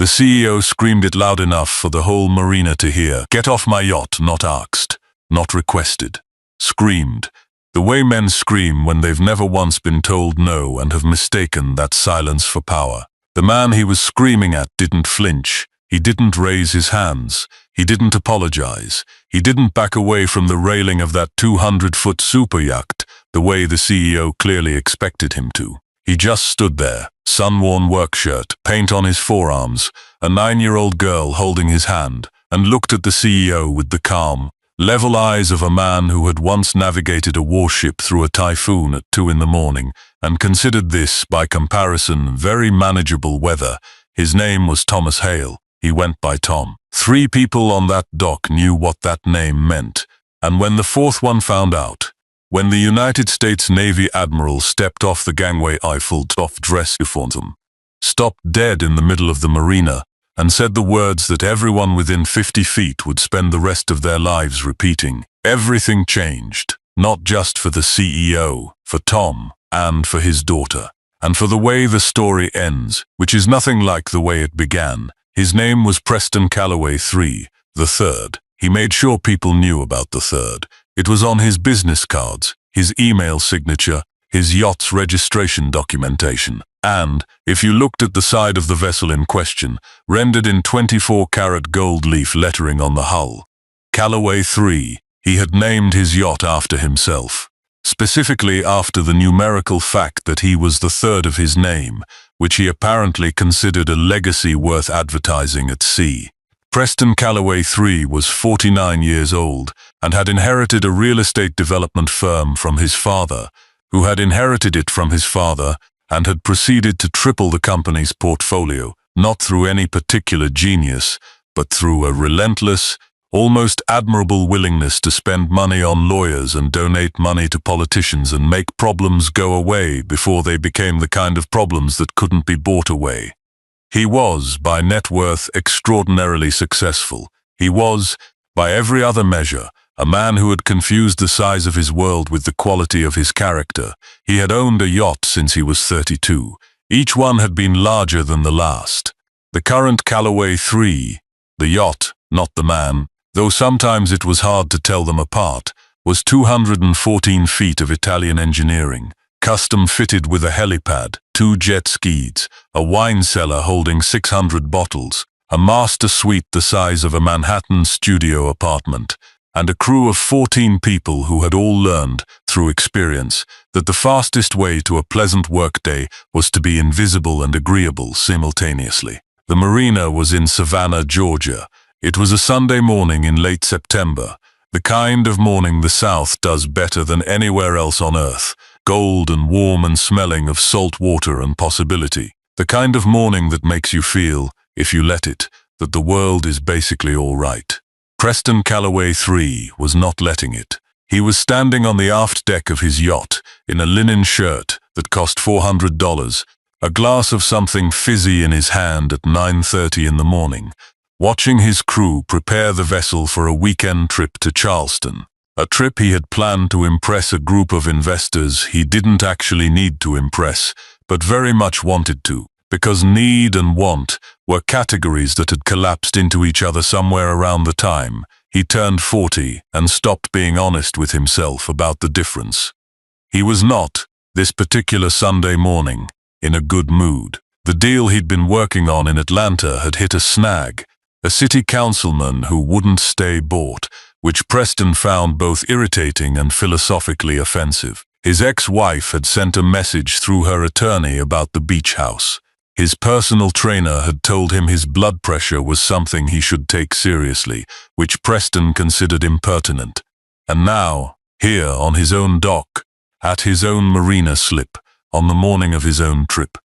The CEO screamed it loud enough for the whole marina to hear. "Get off my yacht," not asked, not requested. Screamed. The way men scream when they've never once been told no and have mistaken that silence for power. The man he was screaming at didn't flinch. He didn't raise his hands. He didn't apologize. He didn't back away from the railing of that 200-foot super yacht the way the CEO clearly expected him to. He just stood there, sun-worn work shirt, paint on his forearms, a 9-year-old girl holding his hand, and looked at the CEO with the calm, level eyes of a man who had once navigated a warship through a typhoon at 2 in the morning and considered this, by comparison, very manageable weather. His name was Thomas Hale. He went by Tom. 3 people on that dock knew what that name meant, and when the 4th one found out, when the United States Navy Admiral stepped off the gangway, Eiffel-Top dress uniform, stopped dead in the middle of the marina, and said the words that everyone within 50 feet would spend the rest of their lives repeating, everything changed, not just for the CEO, for Tom, and for his daughter, and for the way the story ends, which is nothing like the way it began. His name was Preston Calloway III, the third. He made sure people knew about the third. It was on his business cards, his email signature, his yacht's registration documentation, and, if you looked at the side of the vessel in question, rendered in 24-karat gold leaf lettering on the hull. Calloway III. He had named his yacht after himself, specifically after the numerical fact that he was the third of his name, which he apparently considered a legacy worth advertising at sea. Preston Calloway III was 49 years old and had inherited a real estate development firm from his father, who had inherited it from his father and had proceeded to triple the company's portfolio, not through any particular genius, but through a relentless, almost admirable willingness to spend money on lawyers and donate money to politicians and make problems go away before they became the kind of problems that couldn't be bought away. He was, by net worth, extraordinarily successful. He was, by every other measure, a man who had confused the size of his world with the quality of his character. He had owned a yacht since he was 32. Each one had been larger than the last. The current Calloway III, the yacht, not the man, though sometimes it was hard to tell them apart, was 214 feet of Italian engineering, custom fitted with a helipad, 2 jet skis, a wine cellar holding 600 bottles, a master suite the size of a Manhattan studio apartment, and a crew of 14 people who had all learned, through experience, that the fastest way to a pleasant workday was to be invisible and agreeable simultaneously. The marina was in Savannah, Georgia. It was a Sunday morning in late September, the kind of morning the South does better than anywhere else on Earth, gold and warm and smelling of salt water and possibility. The kind of morning that makes you feel, if you let it, that the world is basically all right. Preston Calloway III was not letting it. He was standing on the aft deck of his yacht, in a linen shirt that cost $400, a glass of something fizzy in his hand at 9:30 in the morning, watching his crew prepare the vessel for a weekend trip to Charleston. A trip he had planned to impress a group of investors he didn't actually need to impress, but very much wanted to, because need and want were categories that had collapsed into each other somewhere around the time he turned 40 and stopped being honest with himself about the difference. He was not, this particular Sunday morning, in a good mood. The deal he'd been working on in Atlanta had hit a snag, a city councilman who wouldn't stay bought, which Preston found both irritating and philosophically offensive. His ex-wife had sent a message through her attorney about the beach house. His personal trainer had told him his blood pressure was something he should take seriously, which Preston considered impertinent. And now, here on his own dock, at his own marina slip, on the morning of his own trip,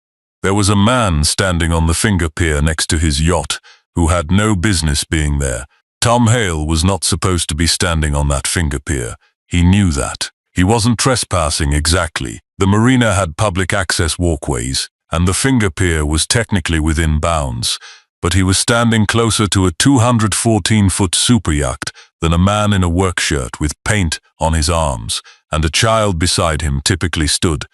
there was a man standing on the finger pier next to his yacht who had no business being there. Tom Hale was not supposed to be standing on that finger pier. He knew that. He wasn't trespassing exactly. The marina had public access walkways, and the finger pier was technically within bounds, but he was standing closer to a 214-foot super yacht than a man in a work shirt with paint on his arms, and a child beside him typically stood,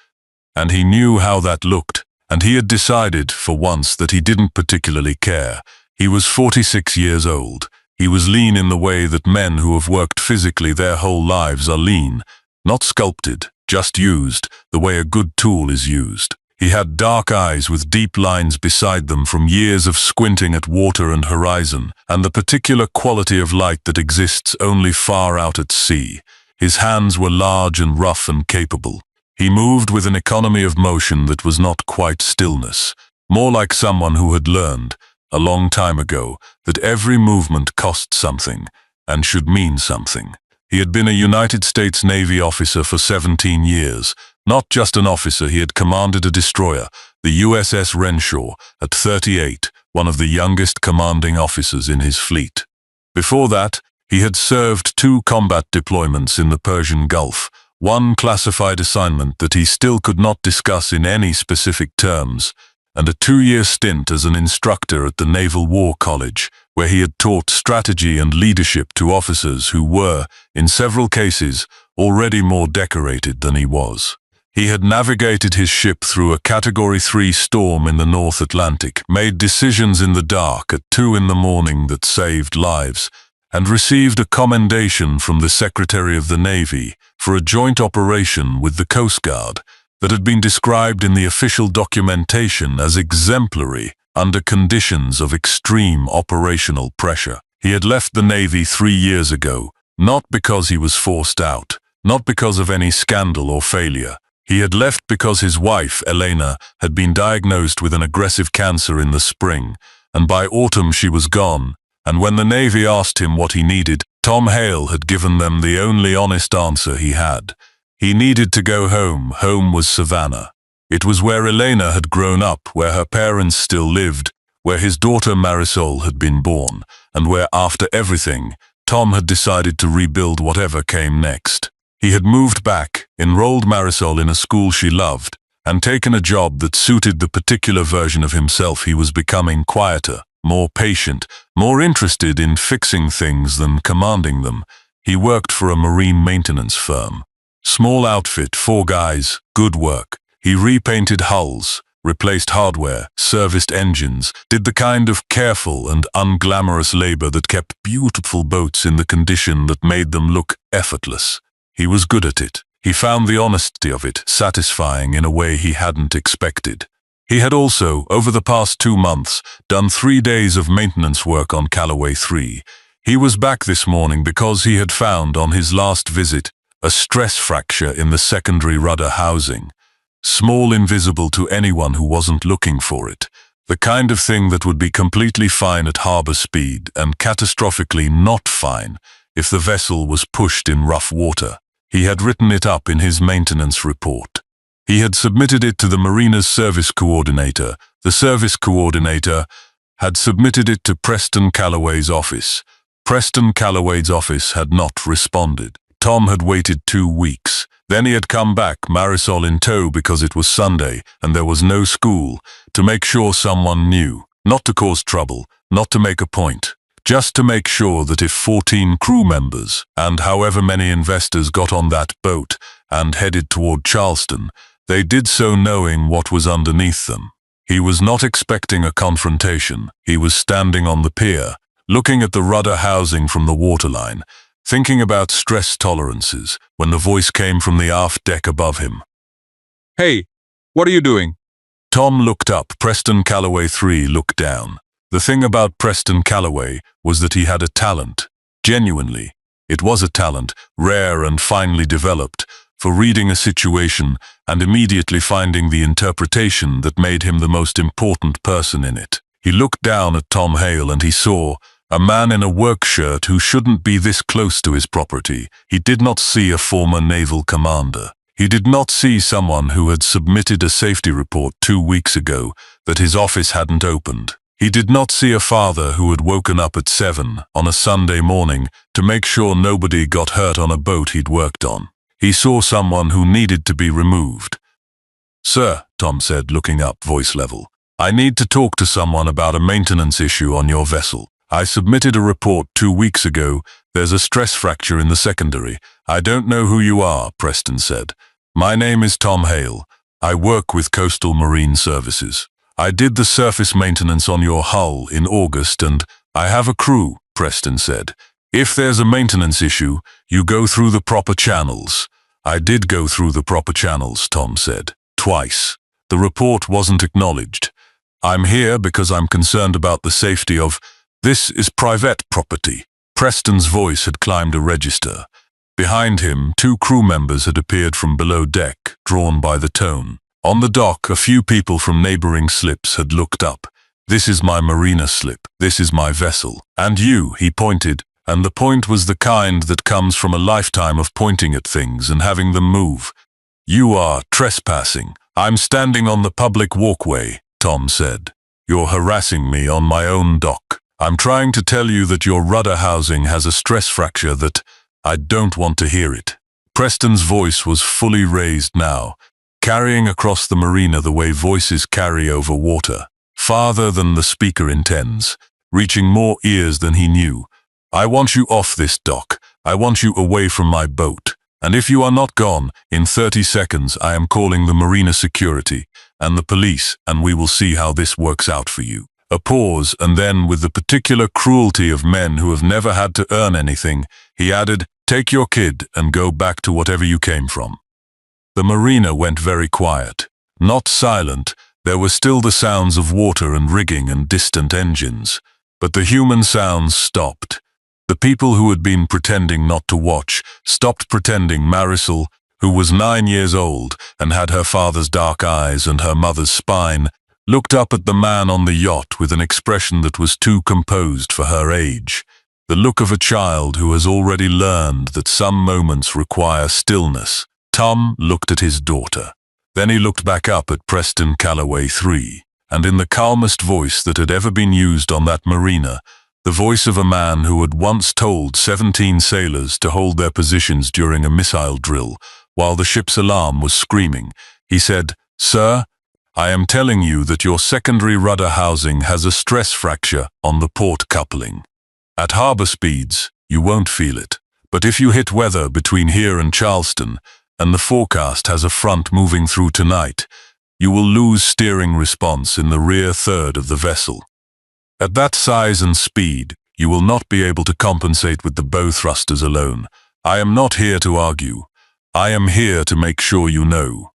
and he knew how that looked, and he had decided, for once, that he didn't particularly care. He was 46 years old. He was lean in the way that men who have worked physically their whole lives are lean, not sculpted, just used, the way a good tool is used. He had dark eyes with deep lines beside them from years of squinting at water and horizon, and the particular quality of light that exists only far out at sea. His hands were large and rough and capable. He moved with an economy of motion that was not quite stillness, more like someone who had learned, a long time ago, that every movement cost something, and should mean something. He had been a United States Navy officer for 17 years. Not just an officer, he had commanded a destroyer, the USS Renshaw, at 38, one of the youngest commanding officers in his fleet. Before that, he had served 2 combat deployments in the Persian Gulf, one classified assignment that he still could not discuss in any specific terms, and a 2-year stint as an instructor at the Naval War College, where he had taught strategy and leadership to officers who were, in several cases, already more decorated than he was. He had navigated his ship through a Category 3 storm in the North Atlantic, made decisions in the dark at 2 in the morning that saved lives, and received a commendation from the Secretary of the Navy for a joint operation with the Coast Guard that had been described in the official documentation as exemplary under conditions of extreme operational pressure. He had left the Navy 3 years ago, not because he was forced out, not because of any scandal or failure. He had left because his wife, Elena, had been diagnosed with an aggressive cancer in the spring, and by autumn she was gone, and when the Navy asked him what he needed, Tom Hale had given them the only honest answer he had. He needed to go home. Home was Savannah. It was where Elena had grown up, where her parents still lived, where his daughter Marisol had been born, and where, after everything, Tom had decided to rebuild whatever came next. He had moved back, enrolled Marisol in a school she loved, and taken a job that suited the particular version of himself he was becoming: quieter, more patient, more interested in fixing things than commanding them. He worked for a marine maintenance firm. Small outfit, 4 guys, good work. He repainted hulls, replaced hardware, serviced engines, did the kind of careful and unglamorous labor that kept beautiful boats in the condition that made them look effortless. He was good at it. He found the honesty of it satisfying in a way he hadn't expected. He had also, over the past 2 months, done 3 days of maintenance work on Callaway 3. He was back this morning because he had found, on his last visit, a stress fracture in the secondary rudder housing. Small, invisible to anyone who wasn't looking for it. The kind of thing that would be completely fine at harbor speed and catastrophically not fine if the vessel was pushed in rough water. He had written it up in his maintenance report. He had submitted it to the Mariner's service coordinator. The service coordinator had submitted it to Preston Callaway's office. Preston Callaway's office had not responded. Tom had waited 2 weeks. Then he had come back, Marisol in tow because it was Sunday and there was no school, to make sure someone knew. Not to cause trouble, not to make a point. Just to make sure that if 14 crew members and however many investors got on that boat and headed toward Charleston, they did so knowing what was underneath them. He was not expecting a confrontation. He was standing on the pier, looking at the rudder housing from the waterline, thinking about stress tolerances, when the voice came from the aft deck above him. "Hey, what are you doing?" Tom looked up. Preston Callaway 3 looked down. The thing about Preston Callaway was that he had a talent. Genuinely, it was a talent, rare and finely developed, for reading a situation and immediately finding the interpretation that made him the most important person in it. He looked down at Tom Hale and he saw a man in a work shirt who shouldn't be this close to his property. He did not see a former naval commander. He did not see someone who had submitted a safety report 2 weeks ago that his office hadn't opened. He did not see a father who had woken up at 7 on a Sunday morning to make sure nobody got hurt on a boat he'd worked on. He saw someone who needed to be removed. "Sir," Tom said, looking up, voice level, "I need to talk to someone about a maintenance issue on your vessel. I submitted a report 2 weeks ago. There's a stress fracture in the secondary." "I don't know who you are," Preston said. "My name is Tom Hale. I work with Coastal Marine Services. I did the surface maintenance on your hull in August and I have a crew, Preston said. If there's a maintenance issue, you go through the proper channels. I did go through the proper channels, Tom said. Twice. The report wasn't acknowledged. I'm here because I'm concerned about the safety of... This is private property. Preston's voice had climbed a register. Behind him, 2 crew members had appeared from below deck, drawn by the tone. On the dock, a few people from neighboring slips had looked up. This is my marina slip. This is my vessel. And you, he pointed, and the point was the kind that comes from a lifetime of pointing at things and having them move. You are trespassing. I'm standing on the public walkway, Tom said. You're harassing me on my own dock. I'm trying to tell you that your rudder housing has a stress fracture that I don't want to hear it. Preston's voice was fully raised now, carrying across the marina the way voices carry over water, farther than the speaker intends, reaching more ears than he knew. I want you off this dock. I want you away from my boat. And if you are not gone, in 30 seconds I am calling the marina security and the police, and we will see how this works out for you. A pause, and then, with the particular cruelty of men who have never had to earn anything, he added, take your kid and go back to whatever you came from. The marina went very quiet. Not silent, there were still the sounds of water and rigging and distant engines. But the human sounds stopped. The people who had been pretending not to watch stopped pretending. Marisol, who was 9 years old and had her father's dark eyes and her mother's spine, looked up at the man on the yacht with an expression that was too composed for her age. The look of a child who has already learned that some moments require stillness. Tom looked at his daughter. Then he looked back up at Preston Calloway III, and in the calmest voice that had ever been used on that marina, the voice of a man who had once told 17 sailors to hold their positions during a missile drill while the ship's alarm was screaming, he said, Sir, I am telling you that your secondary rudder housing has a stress fracture on the port coupling. At harbor speeds, you won't feel it, but if you hit weather between here and Charleston, and the forecast has a front moving through tonight, you will lose steering response in the rear third of the vessel. At that size and speed, you will not be able to compensate with the bow thrusters alone. I am not here to argue. I am here to make sure you know.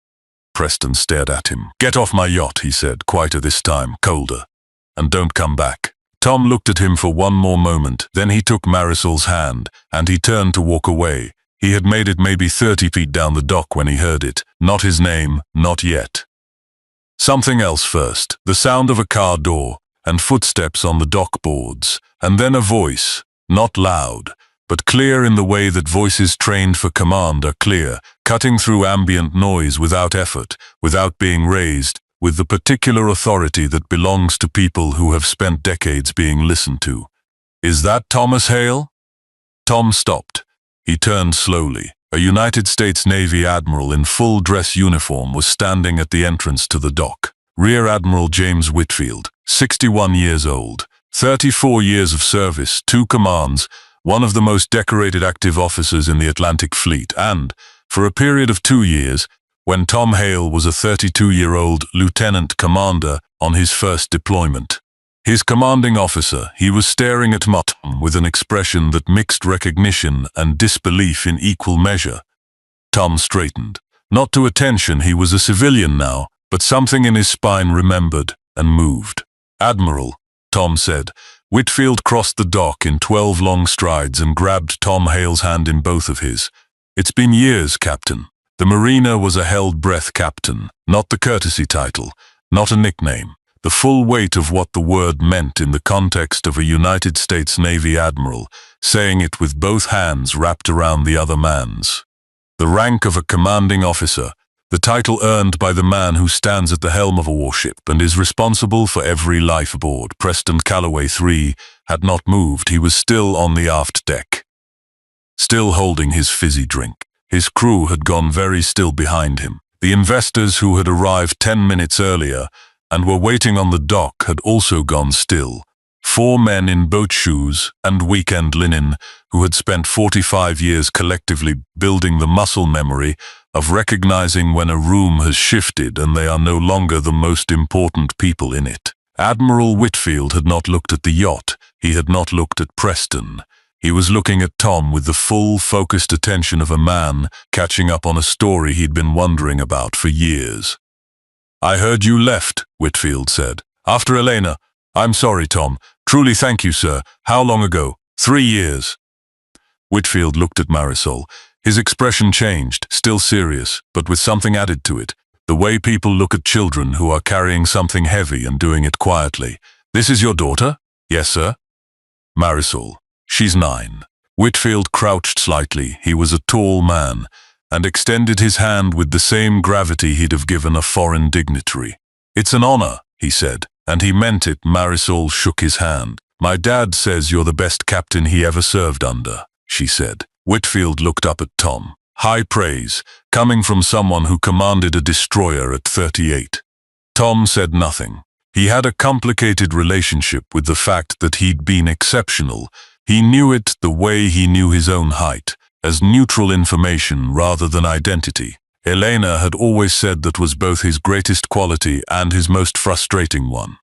Preston stared at him. Get off my yacht, he said, quieter this time, colder. And don't come back. Tom looked at him for one more moment, then he took Marisol's hand, and he turned to walk away. He had made it maybe 30 feet down the dock when he heard it. Not his name, not yet. Something else first, the sound of a car door, and footsteps on the dock boards, and then a voice, not loud, but clear in the way that voices trained for command are clear, cutting through ambient noise without effort, without being raised, with the particular authority that belongs to people who have spent decades being listened to. Is that Thomas Hale? Tom stopped. He turned slowly. A United States Navy admiral in full dress uniform was standing at the entrance to the dock. Rear Admiral James Whitfield, 61 years old, 34 years of service, 2 commands, one of the most decorated active officers in the Atlantic Fleet, and, for a period of 2 years, when Tom Hale was a 32-year-old lieutenant commander on his first deployment. His commanding officer, he was staring at Tom with an expression that mixed recognition and disbelief in equal measure. Tom straightened. Not to attention, he was a civilian now, but something in his spine remembered and moved. Admiral, Tom said. Whitfield crossed the dock in 12 long strides and grabbed Tom Hale's hand in both of his. It's been years, Captain. The marina was a held-breath captain, not the courtesy title, not a nickname. The full weight of what the word meant in the context of a United States Navy admiral, saying it with both hands wrapped around the other man's. The rank of a commanding officer, the title earned by the man who stands at the helm of a warship and is responsible for every life aboard. Preston Calloway III had not moved. He was still on the aft deck, still holding his fizzy drink. His crew had gone very still behind him. The investors who had arrived 10 minutes earlier and were waiting on the dock had also gone still. 4 men in boat shoes and weekend linen who had spent 45 years collectively building the muscle memory of recognizing when a room has shifted and they are no longer the most important people in it. Admiral Whitfield had not looked at the yacht. He had not looked at Preston. He was looking at Tom with the full, focused attention of a man catching up on a story he'd been wondering about for years. "I heard you left," Whitfield said. "After Elena." "I'm sorry, Tom. Truly thank you, sir. How long ago?" 3 years. Whitfield looked at Marisol. His expression changed, still serious, but with something added to it. The way people look at children who are carrying something heavy and doing it quietly. "This is your daughter?" "Yes, sir." "Marisol. She's 9. Whitfield crouched slightly. He was a tall man, and extended his hand with the same gravity he'd have given a foreign dignitary. "It's an honor," he said, and he meant it. Marisol shook his hand. "My dad says you're the best captain he ever served under," she said. Whitfield looked up at Tom. High praise, coming from someone who commanded a destroyer at 38. Tom said nothing. He had a complicated relationship with the fact that he'd been exceptional. He knew it the way he knew his own height, as neutral information rather than identity. Elena had always said that was both his greatest quality and his most frustrating one.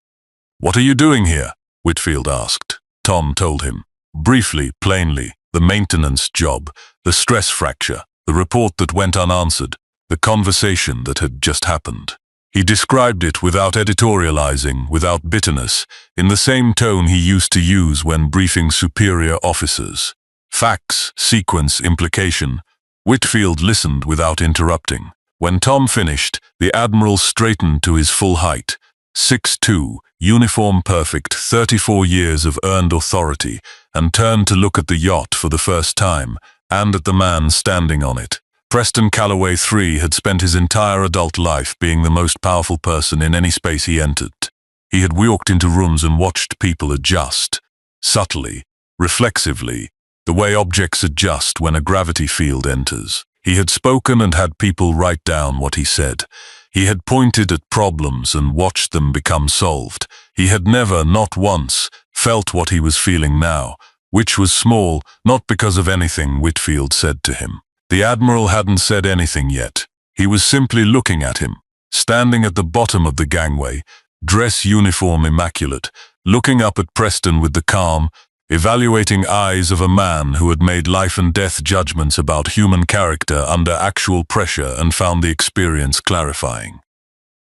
"What are you doing here?" Whitfield asked. Tom told him. Briefly, plainly, the maintenance job, the stress fracture, the report that went unanswered, the conversation that had just happened. He described it without editorializing, without bitterness, in the same tone he used to use when briefing superior officers. Facts, sequence, implication. Whitfield listened without interrupting. When Tom finished, the Admiral straightened to his full height. 6'2", uniform perfect, 34 years of earned authority, and turned to look at the yacht for the first time, and at the man standing on it. Preston Calloway III had spent his entire adult life being the most powerful person in any space he entered. He had walked into rooms and watched people adjust, subtly, reflexively, the way objects adjust when a gravity field enters. He had spoken and had people write down what he said. He had pointed at problems and watched them become solved. He had never, not once, felt what he was feeling now, which was small, not because of anything Whitfield said to him. The Admiral hadn't said anything yet. He was simply looking at him, standing at the bottom of the gangway, dress uniform immaculate, looking up at Preston with the calm, evaluating eyes of a man who had made life and death judgments about human character under actual pressure and found the experience clarifying.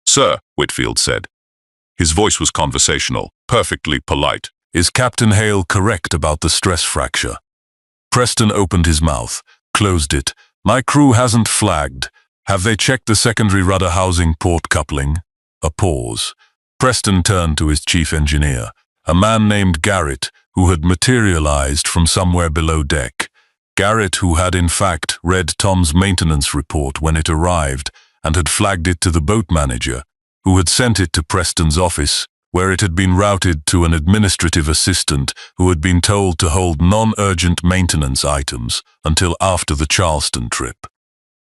"Sir," Whitfield said. His voice was conversational, perfectly polite. "Is Captain Hale correct about the stress fracture?" Preston opened his mouth, closed it. "My crew hasn't flagged. Have they checked the secondary rudder housing port coupling?" A pause. Preston turned to his chief engineer, a man named Garrett, who had materialized from somewhere below deck. Garrett, who had in fact read Tom's maintenance report when it arrived and had flagged it to the boat manager, who had sent it to Preston's office, where it had been routed to an administrative assistant who had been told to hold non-urgent maintenance items until after the Charleston trip.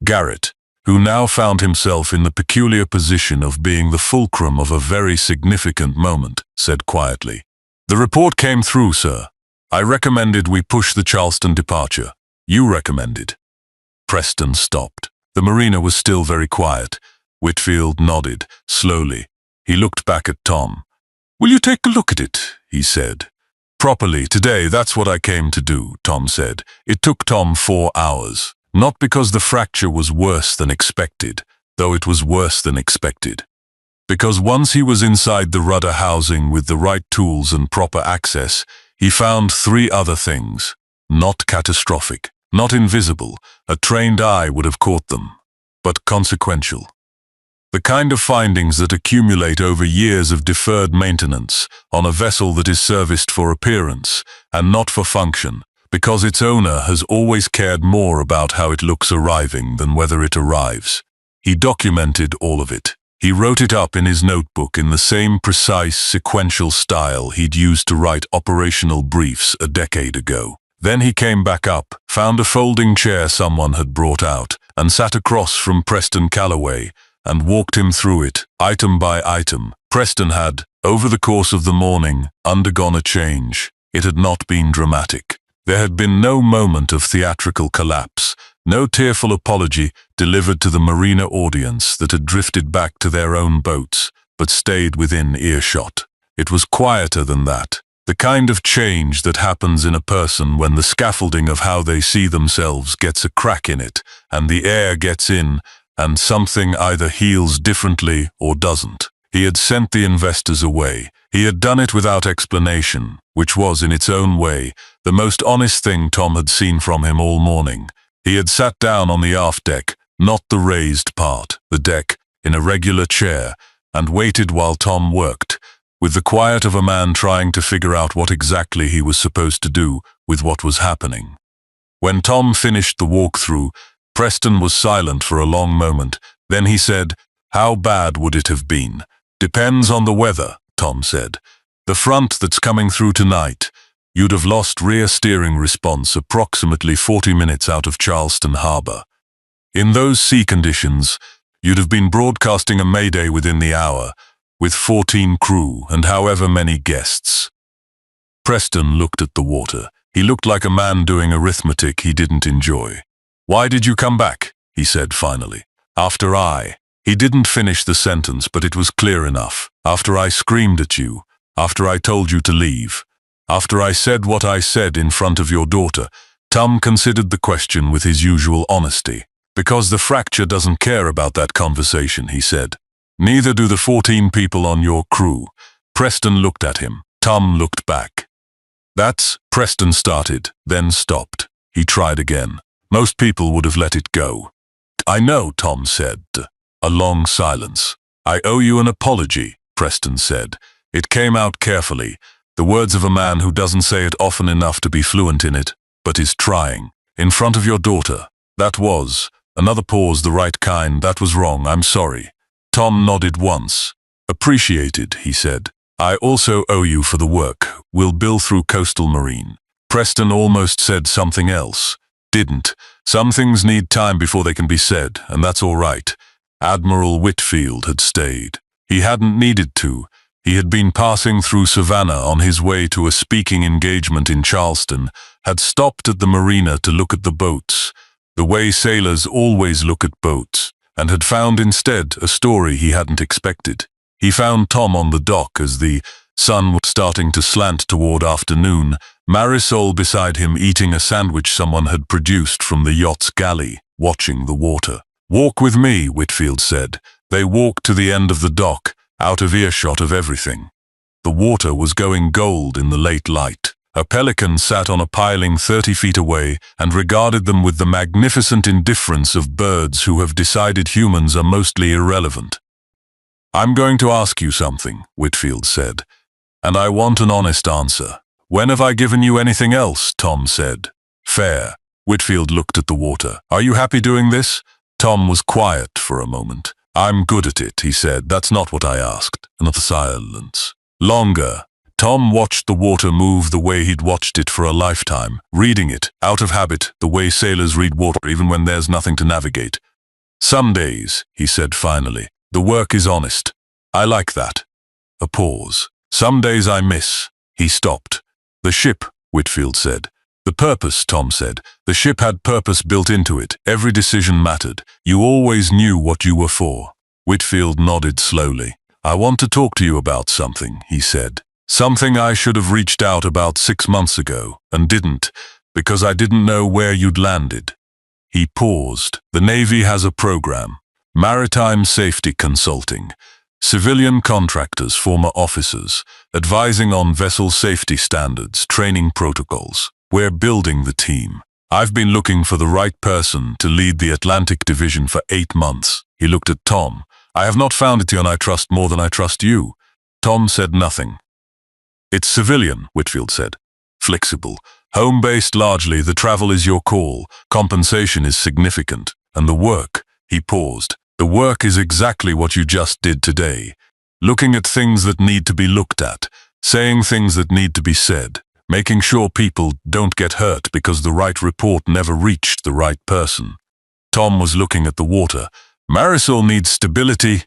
Garrett, who now found himself in the peculiar position of being the fulcrum of a very significant moment, said quietly, "The report came through, sir. I recommended we push the Charleston departure. You recommended." Preston stopped. The marina was still very quiet. Whitfield nodded, slowly. He looked back at Tom. "Will you take a look at it?" he said. "Properly, today, that's what I came to do," Tom said. It took Tom 4 hours. Not because the fracture was worse than expected, though it was worse than expected. Because once he was inside the rudder housing with the right tools and proper access, he found 3 other things. Not catastrophic, not invisible, a trained eye would have caught them, but consequential. The kind of findings that accumulate over years of deferred maintenance on a vessel that is serviced for appearance and not for function, because its owner has always cared more about how it looks arriving than whether it arrives. He documented all of it. He wrote it up in his notebook in the same precise, sequential style he'd used to write operational briefs a decade ago. Then he came back up, found a folding chair someone had brought out, and sat across from Preston Calloway, and walked him through it, item by item. Preston had, over the course of the morning, undergone a change. It had not been dramatic. There had been no moment of theatrical collapse, no tearful apology delivered to the marina audience that had drifted back to their own boats, but stayed within earshot. It was quieter than that. The kind of change that happens in a person when the scaffolding of how they see themselves gets a crack in it, and the air gets in, and something either heals differently or doesn't. He had sent the investors away. He had done it without explanation, which was, in its own way, the most honest thing Tom had seen from him all morning. He had sat down on the aft deck, not the raised part, the deck, in a regular chair, and waited while Tom worked, with the quiet of a man trying to figure out what exactly he was supposed to do with what was happening. When Tom finished the walkthrough, Preston was silent for a long moment. Then he said, "How bad would it have been?" "Depends on the weather," Tom said. "The front that's coming through tonight, you'd have lost rear steering response approximately 40 minutes out of Charleston Harbor. In those sea conditions, you'd have been broadcasting a mayday within the hour, with 14 crew and however many guests." Preston looked at the water. He looked like a man doing arithmetic he didn't enjoy. "Why did you come back?" he said finally. "After I..." He didn't finish the sentence, but it was clear enough. "After I screamed at you, after I told you to leave, after I said what I said in front of your daughter." Tom considered the question with his usual honesty. "Because the fracture doesn't care about that conversation," he said. "Neither do the 14 people on your crew." Preston looked at him. Tom looked back. "That's..." Preston started, then stopped. He tried again. "Most people would have let it go." "I know," Tom said. A long silence. "I owe you an apology," Preston said. It came out carefully, the words of a man who doesn't say it often enough to be fluent in it, but is trying. "In front of your daughter. That was..." Another pause, "the right kind. That was wrong. I'm sorry." Tom nodded once. "Appreciated," he said. "I also owe you for the work. We'll bill through Coastal Marine." Preston almost said something else. Didn't. Some things need time before they can be said, and that's all right. Admiral Whitfield had stayed. He hadn't needed to. He had been passing through Savannah on his way to a speaking engagement in Charleston, had stopped at the marina to look at the boats, the way sailors always look at boats, and had found instead a story he hadn't expected. He found Tom on the dock as the sun was starting to slant toward afternoon, Marisol beside him eating a sandwich someone had produced from the yacht's galley, watching the water. "Walk with me," Whitfield said. They walked to the end of the dock, out of earshot of everything. The water was going gold in the late light. A pelican sat on a piling 30 feet away and regarded them with the magnificent indifference of birds who have decided humans are mostly irrelevant. "I'm going to ask you something," Whitfield said, "and I want an honest answer." "When have I given you anything else?" Tom said. "Fair." Whitfield looked at the water. "Are you happy doing this?" Tom was quiet for a moment. "I'm good at it," he said. "That's not what I asked." Another silence. Longer. Tom watched the water move the way he'd watched it for a lifetime, reading it, out of habit, the way sailors read water even when there's nothing to navigate. "Some days," he said finally, "the work is honest. I like that." A pause. "Some days I miss." He stopped. "The ship," Whitfield said. "The purpose," Tom said. "The ship had purpose built into it. Every decision mattered. You always knew what you were for." Whitfield nodded slowly. "I want to talk to you about something," he said. "Something I should have reached out about 6 months ago, and didn't, because I didn't know where you'd landed." He paused. "The Navy has a program. Maritime Safety Consulting. Civilian contractors, former officers, advising on vessel safety standards, training protocols. We're building the team. I've been looking for the right person to lead the Atlantic Division for 8 months." He looked at Tom. "I have not found it yet, and I trust more than I trust you." Tom said nothing. "It's civilian," Whitfield said. "Flexible. Home-based largely. The travel is your call. Compensation is significant. And the work," he paused, "the work is exactly what you just did today. Looking at things that need to be looked at, saying things that need to be said, making sure people don't get hurt because the right report never reached the right person." Tom was looking at the water. "Marisol needs stability,"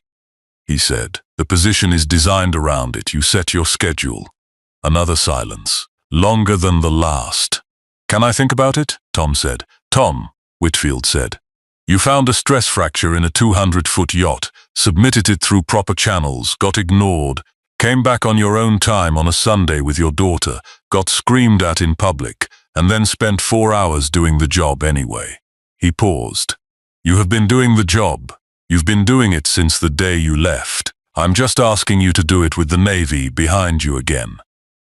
he said. The position is designed around it. You set your schedule. Another silence, longer than the last. Can I think about it? Tom said. Tom, Whitfield said. You found a stress fracture in a 200-foot yacht, submitted it through proper channels, got ignored, came back on your own time on a Sunday with your daughter, got screamed at in public, and then spent 4 hours doing the job anyway. He paused. You have been doing the job. You've been doing it since the day you left. I'm just asking you to do it with the Navy behind you again.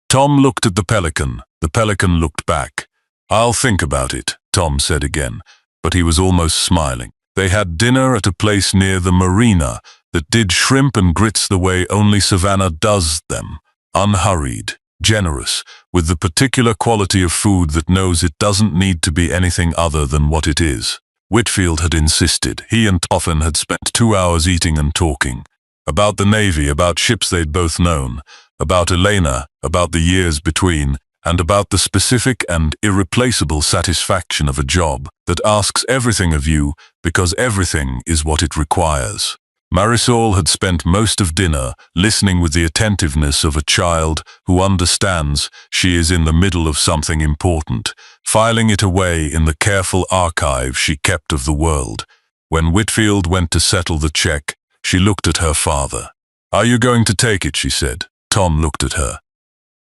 Tom looked at the Pelican. The Pelican looked back. I'll think about it, Tom said again, but he was almost smiling. They had dinner at a place near the marina that did shrimp and grits the way only Savannah does them. Unhurried, generous, with the particular quality of food that knows it doesn't need to be anything other than what it is. Whitfield had insisted. He and Toffen had spent 2 hours eating and talking. About the Navy, about ships they'd both known, about Elena, about the years between, and about the specific and irreplaceable satisfaction of a job that asks everything of you because everything is what it requires. Marisol had spent most of dinner listening with the attentiveness of a child who understands she is in the middle of something important, filing it away in the careful archive she kept of the world. When Whitfield went to settle the check, she looked at her father. Are you going to take it? She said. Tom looked at her.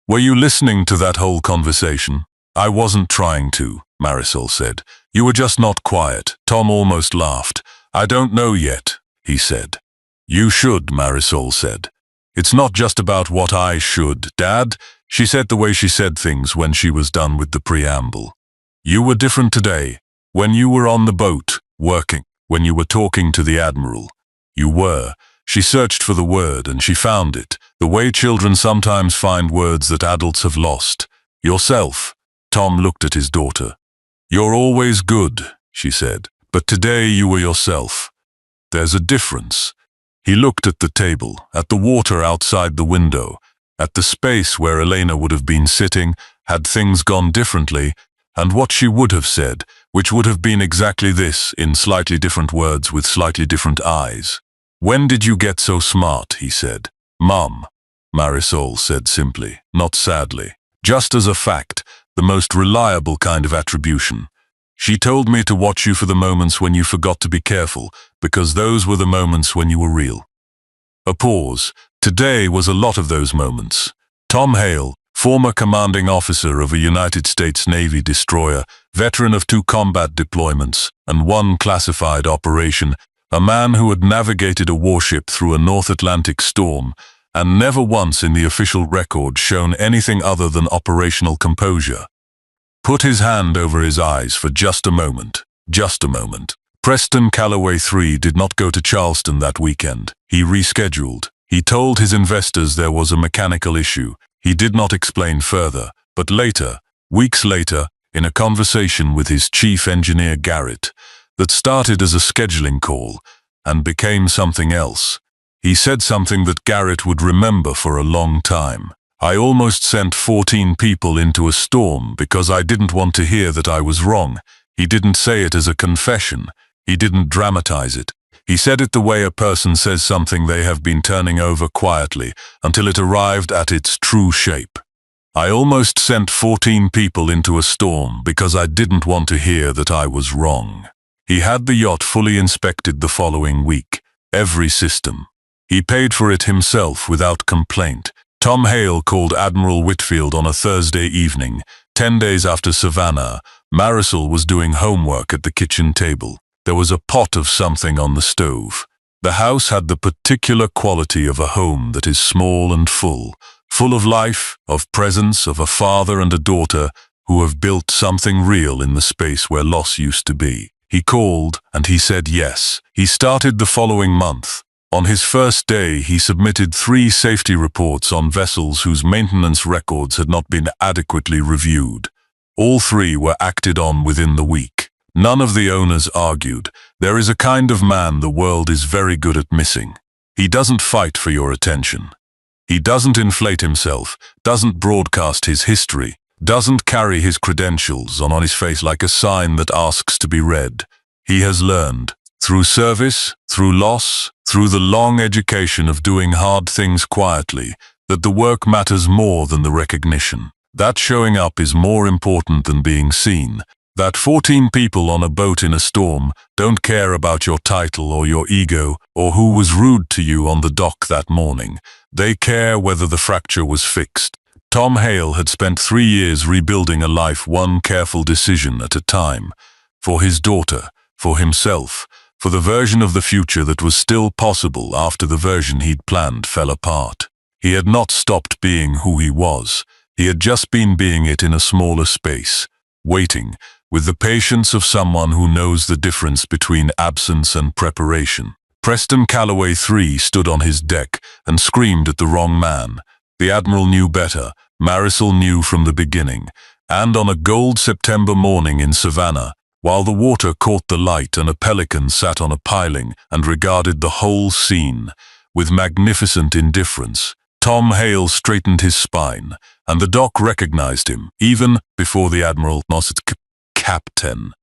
Were you listening to that whole conversation? I wasn't trying to, Marisol said. You were just not quiet. Tom almost laughed. I don't know yet, he said. You should, Marisol said. It's not just about what I should, Dad, she said the way she said things when she was done with the preamble. You were different today, when you were on the boat, working, when you were talking to the Admiral. You were. She searched for the word and she found it, the way children sometimes find words that adults have lost. Yourself. Tom looked at his daughter. You're always good, she said, but today you were yourself. There's a difference. He looked at the table, at the water outside the window, at the space where Elena would have been sitting, had things gone differently, and what she would have said, which would have been exactly this, in slightly different words with slightly different eyes. When did you get so smart? He said. Mum, Marisol said simply, not sadly. Just as a fact, the most reliable kind of attribution. She told me to watch you for the moments when you forgot to be careful, because those were the moments when you were real. A pause. Today was a lot of those moments. Tom Hale, former commanding officer of a United States Navy destroyer, veteran of 2 combat deployments and 1 classified operation, a man who had navigated a warship through a North Atlantic storm and never once in the official record shown anything other than operational composure, put his hand over his eyes for just a moment. Just a moment. Preston Callaway III did not go to Charleston that weekend. He rescheduled. He told his investors there was a mechanical issue. He did not explain further, but later, weeks later, in a conversation with his chief engineer Garrett, that started as a scheduling call and became something else, he said something that Garrett would remember for a long time. I almost sent 14 people into a storm because I didn't want to hear that I was wrong. He didn't say it as a confession. He didn't dramatize it. He said it the way a person says something they have been turning over quietly until it arrived at its true shape. I almost sent 14 people into a storm because I didn't want to hear that I was wrong. He had the yacht fully inspected the following week, every system. He paid for it himself without complaint. Tom Hale called Admiral Whitfield on a Thursday evening, 10 days after Savannah. Marisol was doing homework at the kitchen table. There was a pot of something on the stove. The house had the particular quality of a home that is small and full of life, of presence, of a father and a daughter who have built something real in the space where loss used to be. He called, and he said yes. He started the following month. On his first day, he submitted 3 safety reports on vessels whose maintenance records had not been adequately reviewed. All 3 were acted on within the week. None of the owners argued. There is a kind of man the world is very good at missing. He doesn't fight for your attention. He doesn't inflate himself, doesn't broadcast his history, doesn't carry his credentials on his face like a sign that asks to be read. He has learned, through service, through loss, through the long education of doing hard things quietly, that the work matters more than the recognition. That showing up is more important than being seen. That 14 people on a boat in a storm don't care about your title or your ego or who was rude to you on the dock that morning. They care whether the fracture was fixed. Tom Hale had spent 3 years rebuilding a life one careful decision at a time. For his daughter, for himself, for the version of the future that was still possible after the version he'd planned fell apart. He had not stopped being who he was. He had just been being it in a smaller space, waiting, with the patience of someone who knows the difference between absence and preparation. Preston Calloway III stood on his deck and screamed at the wrong man. The Admiral knew better, Marisol knew from the beginning, and on a gold September morning in Savannah, while the water caught the light and a pelican sat on a piling and regarded the whole scene, with magnificent indifference, Tom Hale straightened his spine, and the dock recognized him, even before the Admiral nodded. Captain.